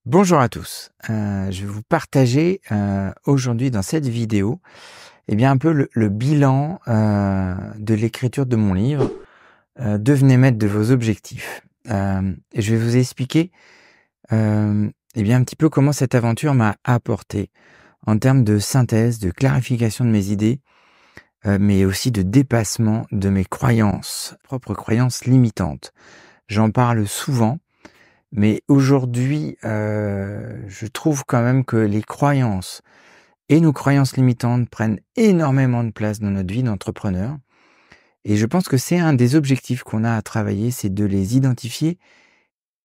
Bonjour à tous. Je vais vous partager aujourd'hui dans cette vidéo, un peu le bilan de l'écriture de mon livre. Devenez maître de vos objectifs. Et je vais vous expliquer un petit peu comment cette aventure m'a apporté en termes de synthèse, de clarification de mes idées, mais aussi de dépassement de mes croyances, propres croyances limitantes. J'en parle souvent. Mais aujourd'hui, je trouve quand même que les croyances et nos croyances limitantes prennent énormément de place dans notre vie d'entrepreneur. Et je pense que c'est un des objectifs qu'on a à travailler, c'est de les identifier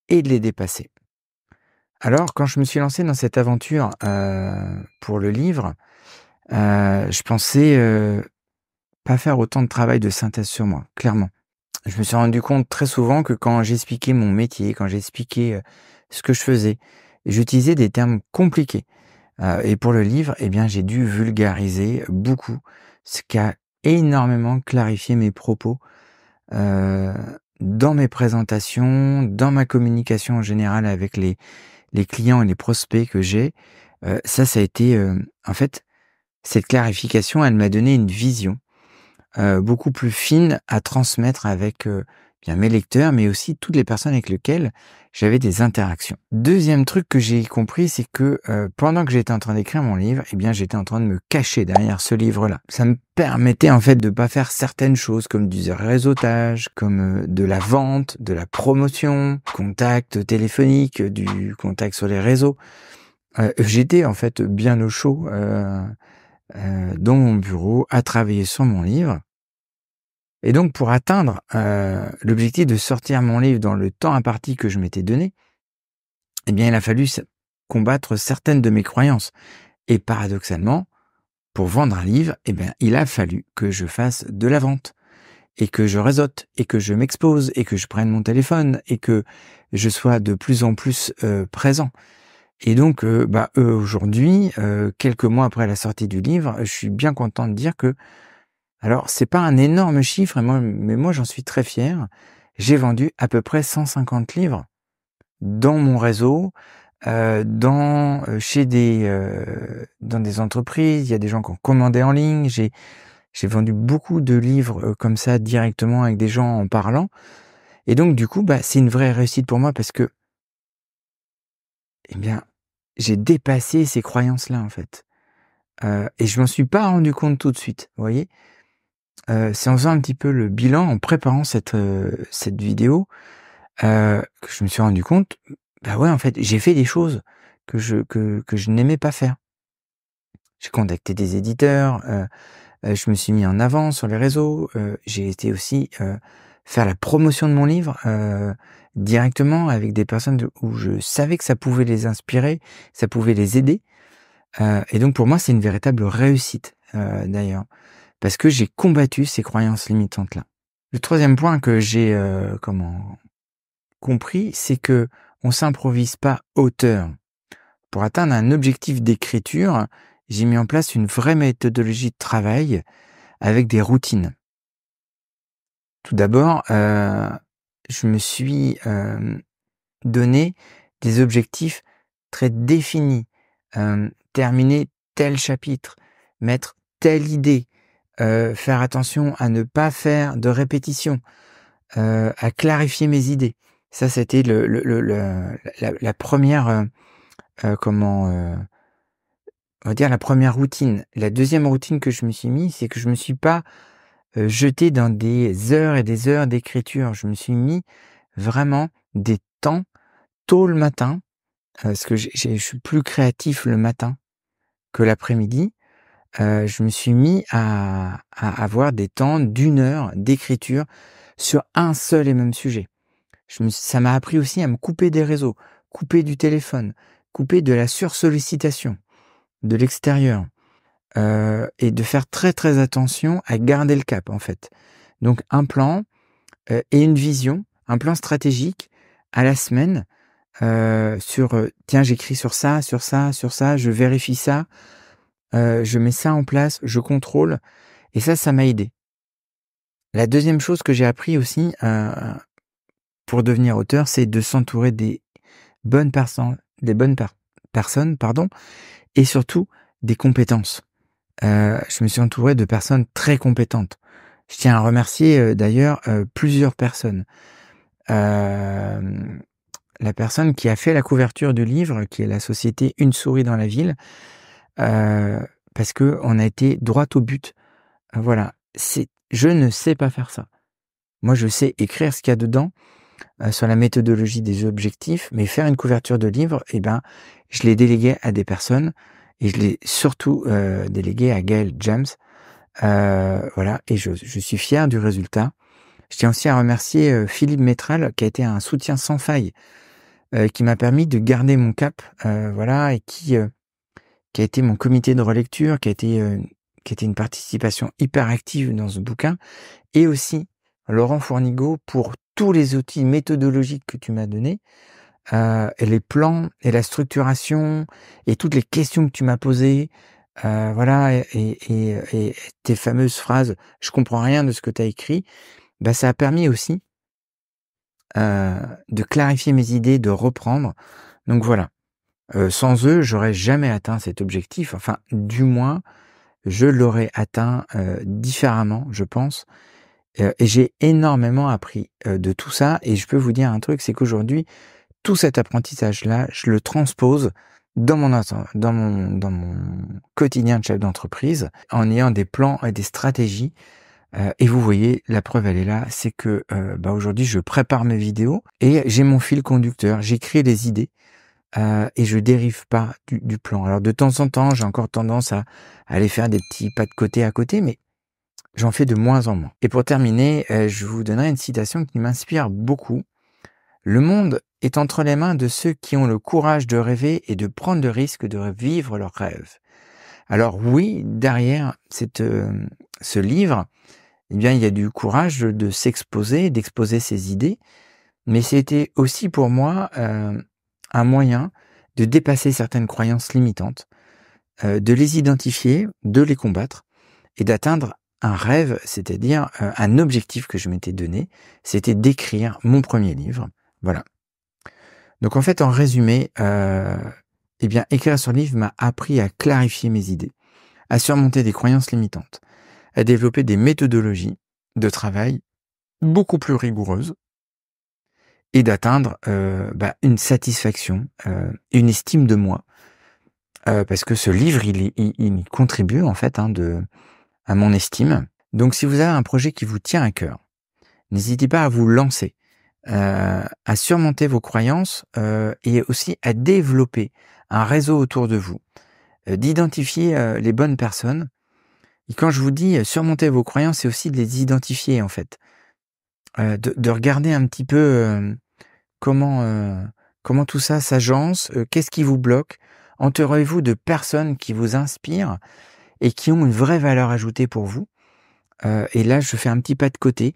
et de les dépasser. Alors, quand je me suis lancé dans cette aventure pour le livre, je pensais pas faire autant de travail de synthèse sur moi, clairement. Je me suis rendu compte très souvent que quand j'expliquais mon métier, quand j'expliquais ce que je faisais, j'utilisais des termes compliqués. Et pour le livre, j'ai dû vulgariser beaucoup, ce qui a énormément clarifié mes propos euh, dans mes présentations, dans ma communication en général avec les clients et les prospects que j'ai. Ça a été, en fait, cette clarification, elle m'a donné une vision beaucoup plus fine à transmettre avec mes lecteurs, mais aussi toutes les personnes avec lesquelles j'avais des interactions. Deuxième truc que j'ai compris, c'est que pendant que j'étais en train d'écrire mon livre, j'étais en train de me cacher derrière ce livre-là. Ça me permettait en fait de pas faire certaines choses comme du réseautage, comme de la vente, de la promotion, contact téléphonique, du contact sur les réseaux. J'étais en fait bien au chaud dans mon bureau à travailler sur mon livre. Et donc, pour atteindre l'objectif de sortir mon livre dans le temps imparti que je m'étais donné, il a fallu combattre certaines de mes croyances. Et paradoxalement, pour vendre un livre, il a fallu que je fasse de la vente, et que je réseaute, et que je m'expose, et que je prenne mon téléphone, et que je sois de plus en plus présent. Et donc, aujourd'hui, quelques mois après la sortie du livre, je suis bien content de dire que alors, c'est pas un énorme chiffre, mais moi j'en suis très fier. J'ai vendu à peu près 150 livres dans mon réseau, dans des entreprises. Il y a des gens qui ont commandé en ligne. J'ai vendu beaucoup de livres comme ça directement avec des gens en parlant. Et donc du coup, c'est une vraie réussite pour moi parce que, j'ai dépassé ces croyances-là en fait. Et je m'en suis pas rendu compte tout de suite, vous voyez. C'est en faisant un petit peu le bilan, en préparant cette vidéo, que je me suis rendu compte, en fait, j'ai fait des choses que je n'aimais pas faire. J'ai contacté des éditeurs, je me suis mis en avant sur les réseaux, j'ai été aussi faire la promotion de mon livre directement avec des personnes où je savais que ça pouvait les inspirer, ça pouvait les aider. Et donc pour moi, c'est une véritable réussite d'ailleurs. Parce que j'ai combattu ces croyances limitantes-là. Le troisième point que j'ai compris, c'est que on s'improvise pas auteur. Pour atteindre un objectif d'écriture, j'ai mis en place une vraie méthodologie de travail avec des routines. Tout d'abord, je me suis donné des objectifs très définis. Terminer tel chapitre, mettre telle idée, faire attention à ne pas faire de répétition, à clarifier mes idées. Ça, c'était la première, on va dire la première routine. La deuxième routine que je me suis mis, c'est que je me suis pas jeté dans des heures et des heures d'écriture. Je me suis mis vraiment des temps tôt le matin, parce que je suis plus créatif le matin que l'après-midi. Je me suis mis à avoir des temps d'1 heure d'écriture sur un seul et même sujet. Ça m'a appris aussi à me couper des réseaux, couper du téléphone, couper de la sursollicitation de l'extérieur, et de faire très très attention à garder le cap en fait. Donc un plan et une vision, un plan stratégique à la semaine tiens, j'écris sur ça, sur ça, sur ça, je vérifie ça, je mets ça en place, je contrôle, et ça m'a aidé. La deuxième chose que j'ai appris aussi pour devenir auteur, c'est de s'entourer des bonnes personnes, personnes, pardon, et surtout des compétences. Je me suis entouré de personnes très compétentes. Je tiens à remercier d'ailleurs plusieurs personnes. La personne qui a fait la couverture du livre, qui est la société Une souris dans la ville, parce que on a été droit au but. Voilà, je ne sais pas faire ça. Moi, je sais écrire ce qu'il y a dedans sur la méthodologie des objectifs, mais faire une couverture de livre, je l'ai délégué à des personnes et je l'ai surtout délégué à Gaël James. Voilà, et je suis fier du résultat. Je tiens aussi à remercier Philippe Métral, qui a été un soutien sans faille, qui m'a permis de garder mon cap, voilà, et qui a été mon comité de relecture, qui a été une participation hyper active dans ce bouquin, et aussi Laurent Fournigaud pour tous les outils méthodologiques que tu m'as donnés, et les plans, et la structuration, et toutes les questions que tu m'as posées, voilà, et tes fameuses phrases « je comprends rien de ce que tu as écrit », ça a permis aussi de clarifier mes idées, de reprendre. Donc voilà, sans eux, j'aurais jamais atteint cet objectif. Enfin, du moins, je l'aurais atteint différemment, je pense. Et j'ai énormément appris de tout ça. Et je peux vous dire un truc, c'est qu'aujourd'hui, tout cet apprentissage-là, je le transpose dans mon quotidien de chef d'entreprise, en ayant des plans et des stratégies. Et vous voyez, la preuve elle est là, c'est que aujourd'hui je prépare mes vidéos et j'ai mon fil conducteur, j'écris les idées et je dérive pas du plan. Alors de temps en temps, j'ai encore tendance à aller faire des petits pas de côté à côté, mais j'en fais de moins en moins. Et pour terminer, je vous donnerai une citation qui m'inspire beaucoup. Le monde est entre les mains de ceux qui ont le courage de rêver et de prendre le risque de vivre leurs rêves. Alors oui, derrière ce livre, il y a du courage de s'exposer, d'exposer ses idées, mais c'était aussi pour moi un moyen de dépasser certaines croyances limitantes, de les identifier, de les combattre et d'atteindre un rêve, c'est-à-dire un objectif que je m'étais donné, c'était d'écrire mon premier livre. Voilà. Donc en fait, en résumé, écrire sur le livre m'a appris à clarifier mes idées, à surmonter des croyances limitantes, à développer des méthodologies de travail beaucoup plus rigoureuses et d'atteindre une satisfaction, une estime de moi, parce que ce livre, il contribue en fait à mon estime. Donc si vous avez un projet qui vous tient à cœur, n'hésitez pas à vous lancer, à surmonter vos croyances et aussi à développer un réseau autour de vous, d'identifier les bonnes personnes. Et quand je vous dis surmonter vos croyances, c'est aussi de les identifier en fait, de regarder un petit peu comment tout ça s'agence, qu'est-ce qui vous bloque. Entourez-vous de personnes qui vous inspirent et qui ont une vraie valeur ajoutée pour vous. Et là, je fais un petit pas de côté.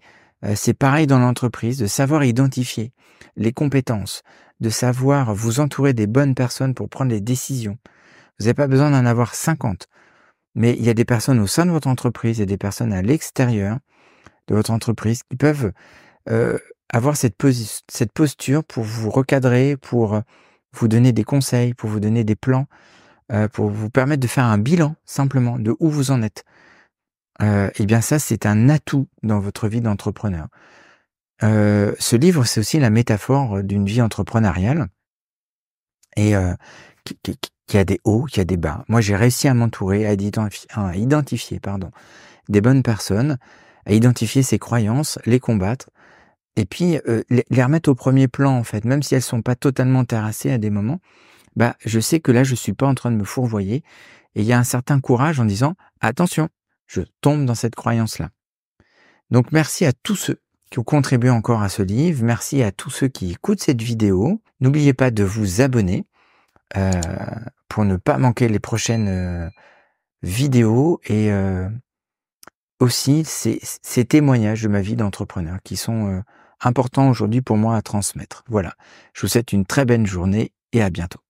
C'est pareil dans l'entreprise, de savoir identifier les compétences, de savoir vous entourer des bonnes personnes pour prendre les décisions. Vous n'avez pas besoin d'en avoir 50. Mais il y a des personnes au sein de votre entreprise et des personnes à l'extérieur de votre entreprise qui peuvent avoir cette posture pour vous recadrer, pour vous donner des conseils, pour vous donner des plans, pour vous permettre de faire un bilan simplement de où vous en êtes. Ça, c'est un atout dans votre vie d'entrepreneur. Ce livre, c'est aussi la métaphore d'une vie entrepreneuriale et qui a des hauts, qui a des bas. Moi, j'ai réussi à m'entourer, à identifier des bonnes personnes, à identifier ses croyances, les combattre, et puis les remettre au premier plan, en fait. Même si elles sont pas totalement terrassées à des moments, je sais que là, je suis pas en train de me fourvoyer, et il y a un certain courage en disant « Attention, je tombe dans cette croyance-là ». Donc, merci à tous ceux qui ont contribué encore à ce livre. Merci à tous ceux qui écoutent cette vidéo. N'oubliez pas de vous abonner pour ne pas manquer les prochaines vidéos et aussi ces témoignages de ma vie d'entrepreneur qui sont importants aujourd'hui pour moi à transmettre. Voilà, je vous souhaite une très belle journée et à bientôt.